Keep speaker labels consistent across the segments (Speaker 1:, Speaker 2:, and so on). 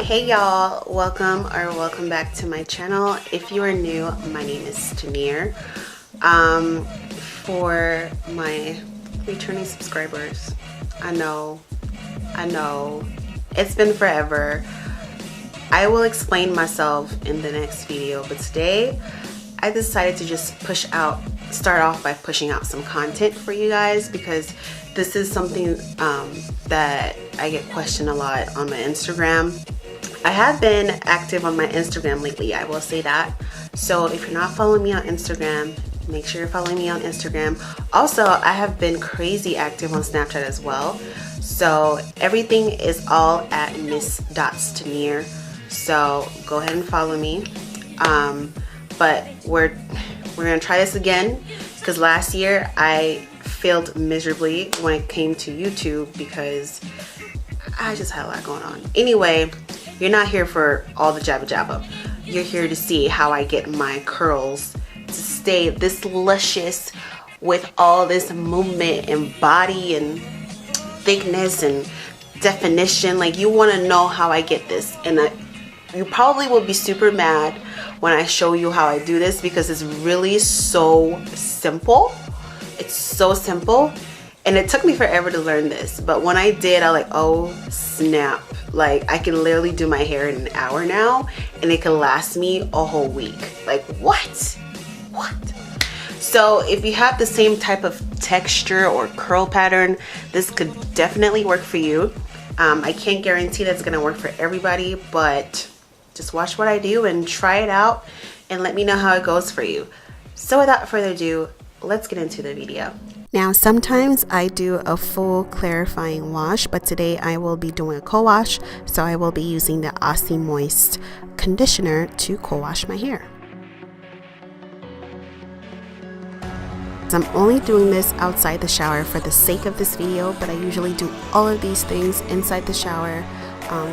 Speaker 1: Hey y'all, welcome back to my channel. If you are new, my name is Tanir. For my returning subscribers, I know it's been forever. I will explain myself in the next video, but today I decided to just start off by pushing out some content for you guys, because this is something that I get questioned a lot on my Instagram. I have been active on my Instagram lately, I will say that. So if you're not following me on Instagram, make sure you're following me on Instagram. Also, I have been crazy active on Snapchat as well. So everything is all at miss.tanir. So go ahead and follow me. But we're gonna try this again, because last year I failed miserably when it came to YouTube because I just had a lot going on. Anyway, you're not here for all the jabba jabba. You're here to see how I get my curls to stay this luscious with all this movement and body and thickness and definition. Like, you want to know how I get this, and you probably will be super mad when I show you how I do this, because it's really so simple. It's so simple, and it took me forever to learn this, but when I did, I was like, oh snap. Like, I can literally do my hair in an hour now, and it can last me a whole week. Like, what? So if you have the same type of texture or curl pattern, this could definitely work for you. I can't guarantee that's gonna work for everybody, but just watch what I do and try it out and let me know how it goes for you. So without further ado, let's get into the video. Now, sometimes I do a full clarifying wash, but today I will be doing a co-wash, so I will be using the Aussie Moist conditioner to co-wash my hair. So I'm only doing this outside the shower for the sake of this video, but I usually do all of these things inside the shower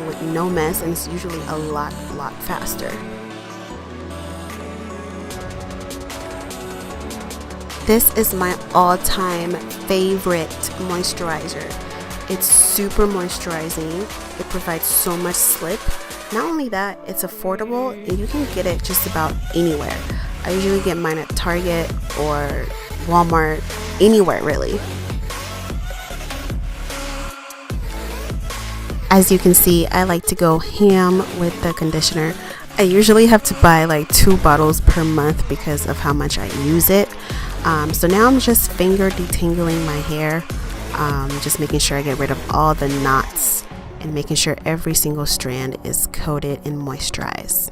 Speaker 1: with no mess, and it's usually a lot faster. This is my all-time favorite moisturizer. It's super moisturizing. It provides so much slip. Not only that, it's affordable and you can get it just about anywhere. I usually get mine at Target or Walmart, anywhere really. As you can see, I like to go ham with the conditioner. I usually have to buy like 2 bottles per month because of how much I use it. So now I'm just finger detangling my hair, just making sure I get rid of all the knots and making sure every single strand is coated and moisturized.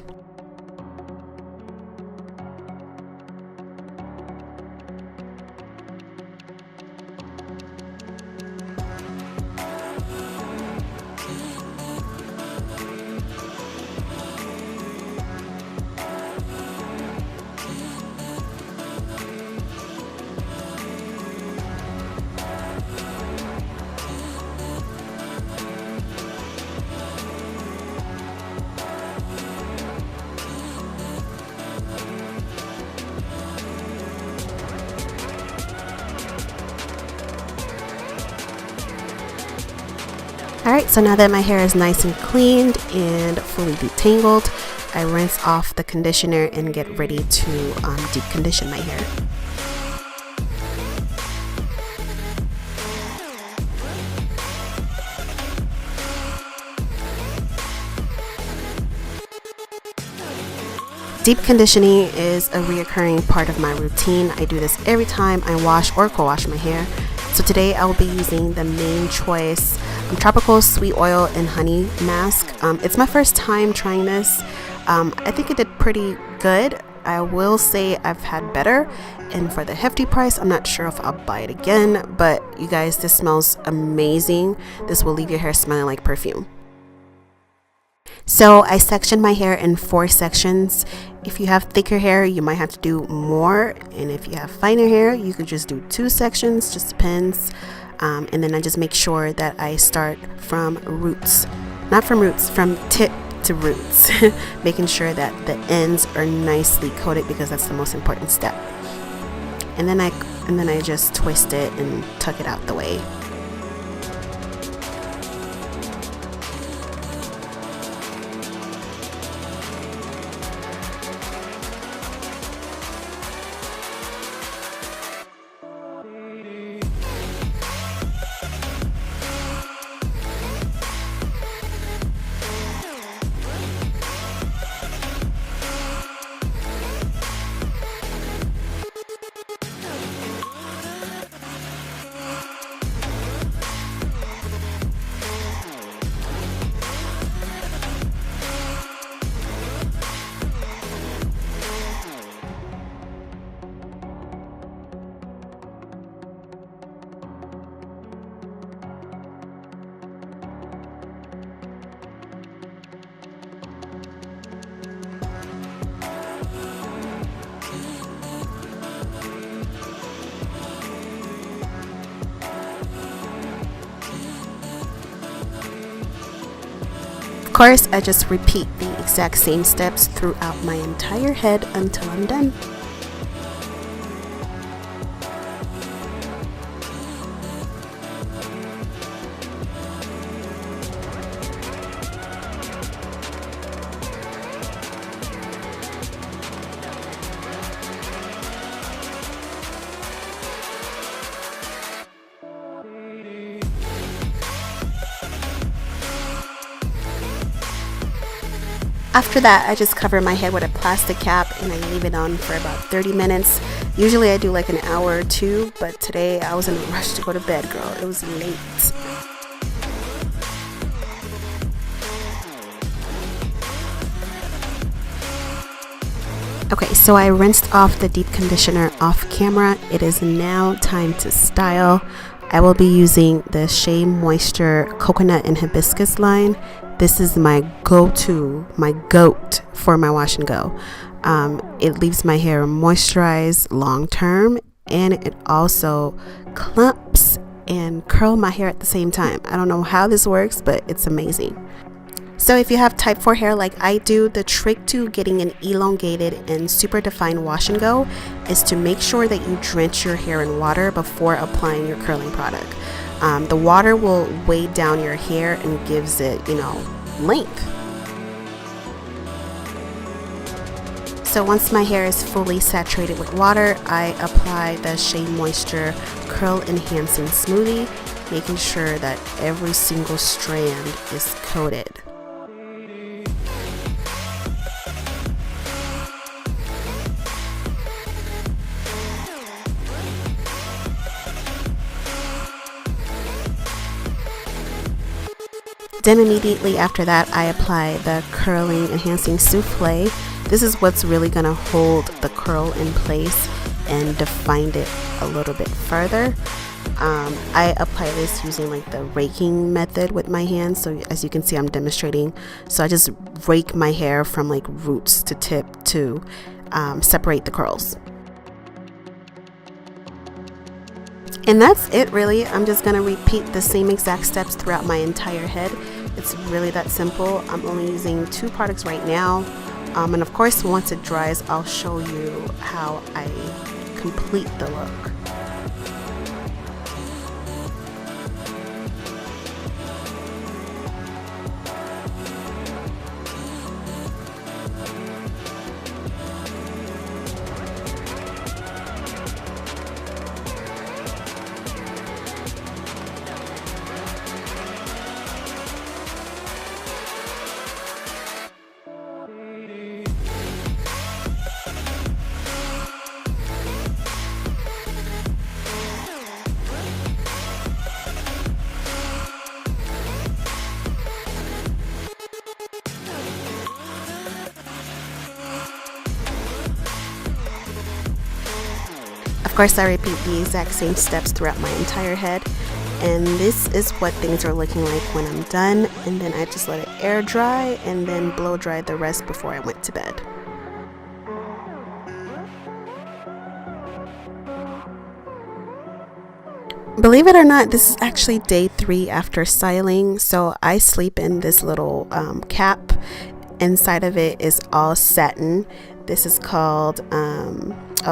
Speaker 1: Alright, so now that my hair is nice and cleaned and fully detangled, I rinse off the conditioner and get ready to deep condition my hair. Deep conditioning is a reoccurring part of my routine. I do this every time I wash or co-wash my hair. So today I will be using the Main Choice Tropical Sweet Oil and Honey Mask. It's my first time trying this. I think it did pretty good. I will say I've had better, and for the hefty price, I'm not sure if I'll buy it again, but you guys, this smells amazing. This will leave your hair smelling like perfume. So I sectioned my hair in 4 sections. If you have thicker hair, you might have to do more, and if you have finer hair, you could just do 2 sections, just depends. And then I just make sure that I start from roots, not from roots, from tip to roots, making sure that the ends are nicely coated, because that's the most important step. And then I just twist it and tuck it out the way. Of course, I just repeat the exact same steps throughout my entire head until I'm done. After that, I just cover my head with a plastic cap and I leave it on for about 30 minutes. Usually I do like an hour or 2, but today I was in a rush to go to bed, girl. It was late. Okay, so I rinsed off the deep conditioner off camera. It is now time to style. I will be using the Shea Moisture-Coconut Hisbiscus line. This is my go-to, my goat for my wash and go. It leaves my hair moisturized long term, and it also clumps and curl my hair at the same time. I don't know how this works, but it's amazing. So if you have type 4 hair like I do, the trick to getting an elongated and super defined wash and go is to make sure that you drench your hair in water before applying your curling product. The water will weigh down your hair and gives it, length. So once my hair is fully saturated with water, I apply the Shea Moisture Curl Enhancing Smoothie, making sure that every single strand is coated. Then immediately after that, I apply the curling enhancing souffle. This is what's really going to hold the curl in place and define it a little bit further. I apply this using like the raking method with my hands. So as you can see, I'm demonstrating. So I just rake my hair from like roots to tip to separate the curls. And that's it really. I'm just going to repeat the same exact steps throughout my entire head. It's really that simple. I'm only using 2 products right now. And of course, once it dries, I'll show you how I complete the look. Of course, I repeat the exact same steps throughout my entire head. And this is what things are looking like when I'm done. And then I just let it air dry and then blow dry the rest before I went to bed. Believe it or not, this is actually day 3 after styling. So I sleep in this little cap. Inside of it is all satin. This is called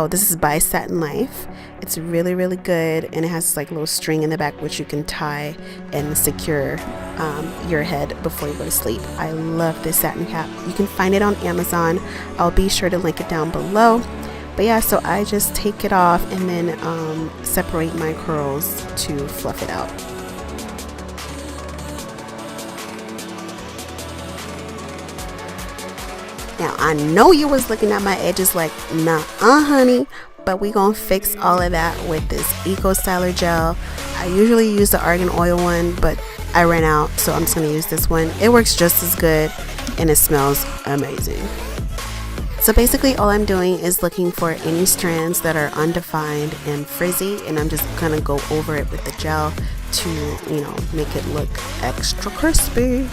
Speaker 1: this is by Satin Life. It's really, really good, and it has like a little string in the back which you can tie and secure your head before you go to sleep. I love this satin cap. You can find it on Amazon. I'll be sure to link it down below. But yeah, so I just take it off and then separate my curls to fluff it out. Now, I know you was looking at my edges like, nah, honey, but we gonna fix all of that with this Eco Styler gel. I usually use the argan oil one, but I ran out, so I'm just gonna use this one. It works just as good, and it smells amazing. So basically, all I'm doing is looking for any strands that are undefined and frizzy, and I'm just gonna go over it with the gel to, you know, make it look extra crispy.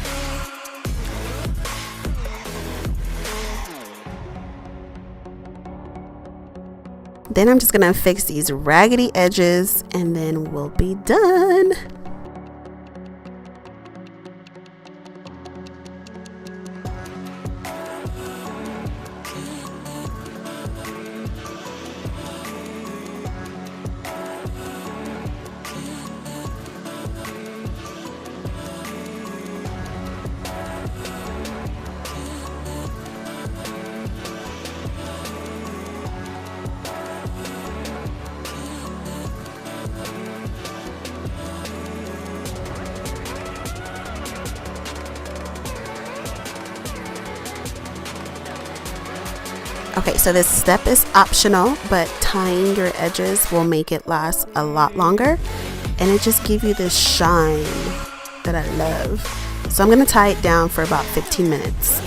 Speaker 1: Then I'm just gonna fix these raggedy edges and then we'll be done. Okay, so this step is optional, but tying your edges will make it last a lot longer, and it just gives you this shine that I love. So I'm gonna tie it down for about 15 minutes.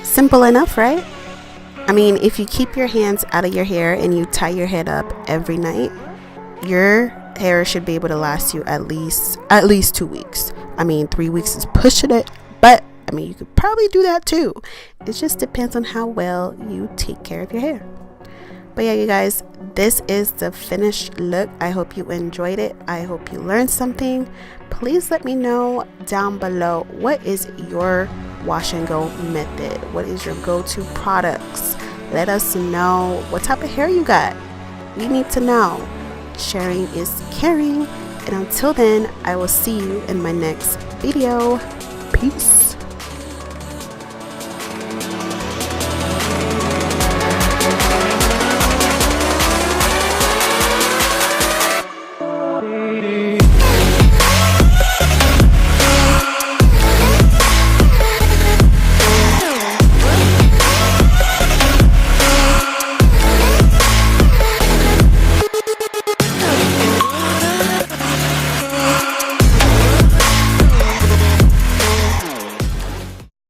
Speaker 1: Simple enough, right? I mean, if you keep your hands out of your hair and you tie your head up every night, your hair should be able to last you at least 2 weeks. I mean, 3 weeks is pushing it, but I mean, you could probably do that too. It just depends on how well you take care of your hair. But yeah, you guys, this is the finished look. I hope you enjoyed it. I hope you learned something. Please let me know down below, what is your wash and go method? What is your go-to products? Let us know what type of hair you got. We need to know. Sharing is caring. And until then, I will see you in my next video. Peace.